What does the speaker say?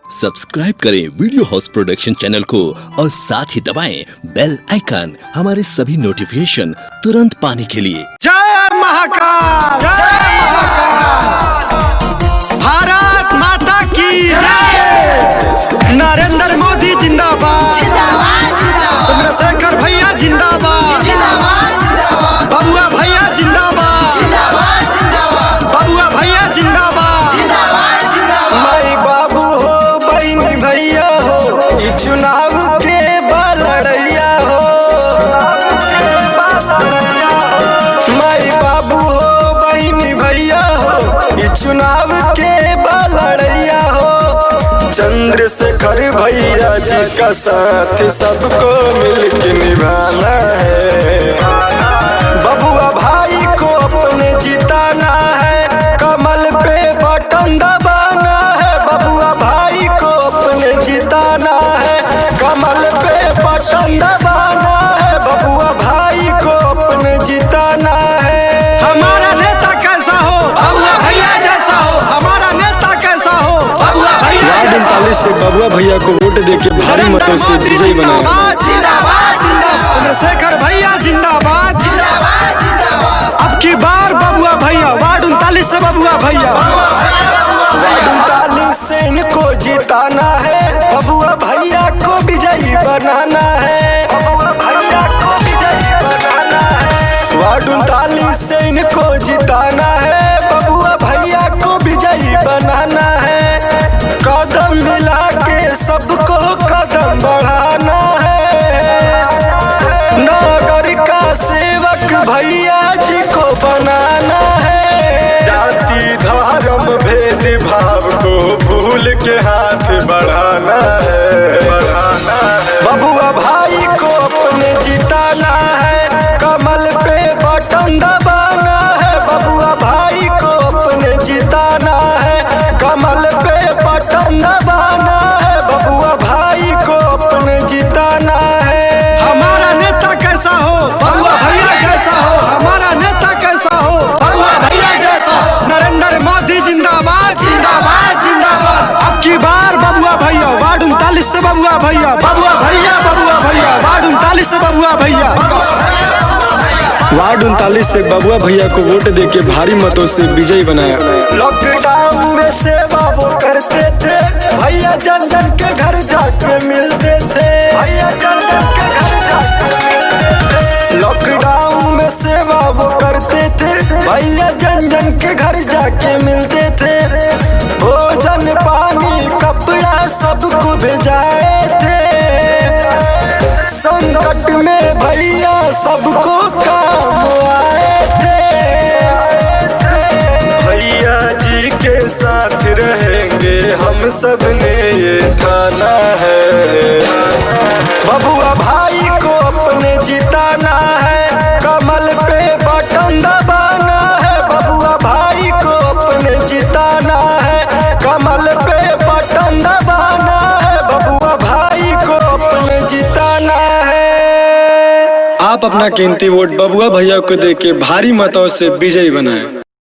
Subscribe करें video house production channel को और साथ ही दबाएं बेल आइकन हमारे सभी नोटिफिकेशन तुरंत पाने के लिए। जय महाकाल, जय महाकाल, भारत माता की जय। नरेंद्र मोदी जिंदाबाद, चंद्रशेखर भैया जिंदाबाद, बबुआ भैया जिंदाबाद, बबुआ भैया जिंदाबाद। माई बाबू हो, बहनी भैया हो, ये चुनाव के लड़ैया हो। माई बाबू हो, बहनी भैया हो, ये चुनाव के लड़ैया हो। चंद्रशेखर भैया जी का साथ सबको मिलके निभाना है। बबुआ भाई को अपने जिताना है, कमल पे बटन दबाना है। बबुआ भाई को अपने जिताना है, कमल पे बटन दबाना है। बबुआ भाई को अपने जिताना है। हमारा नेता कैसा हो, बबुआ भैया जैसा हो। हमारा नेता कैसा हो, बबुआ भैया जैसा हो। से बबुआ भैया को वोट देके भारी मतों से विजयी बनाया। चंद्रशेखर भैया जिंदाबाद, अब की बार बबुआ भैया वार्ड 39 से बबुआ भैया, वार्ड 39 से इनको जिताना है। बबुआ भैया को विजयी बनाना है, वार्ड 39 से इनको जिताना है। बबुआ भैया को विजयी बनाना है। कदम मिला के सबको कदम बढ़ाना है। नगर का सेवक भैया जी को बनाना है। जाति धर्म भेदभाव को भूल के हाथ बढ़ाना है, बढ़ाना है। बबुआ भाई को अपने जिताना है, कमल पे बटन दबाना है। बबुआ भाई को अपने जिताना है, कमल पे बटन दबाना है। बबुआ भाई को अपने जिताना है। हमारा नेता कैसा हो, बबुआ भैया जैसा हो। हमारा नेता कैसा हो, बबुआ भैया जैसा हो। नरेंद्र मोदी जिंदाबाद, जिंदाबाद, जिंदाबाद। अब की बार बबुआ भैया वार्ड 39 से बबुआ भैया, बबुआ भैया, बबुआ भैया वार्ड 39 से बबुआ भैया, वार्ड 39 से बबुआ भैया को वोट देके भारी मतों से विजयी बनाया। लॉकडाउन में सेवा वो करते थे, भैया जन जन के घर जाके मिलते थे। भैया जन जन के घर जाके मिलते थे। लॉकडाउन में सेवा वो करते थे, भैया जन जन के घर जाके मिलते थे। भोजन पानी कपड़ा सबको भेजाए थे। संकट में भैया सबको काम आए थे। भैया जी के साथ रहेंगे हम सब ने ये ठाना है। बबुआ भाई को अपने जिताना है, कमल पे बटन दबाना है। बबुआ भाई को अपने जिताना है, कमल पे बटन दबाना है। बबुआ भाई को अपने जिताना है। आप अपना कीमती वोट बबुआ भैया को देके भारी मतों से विजयी बनाए।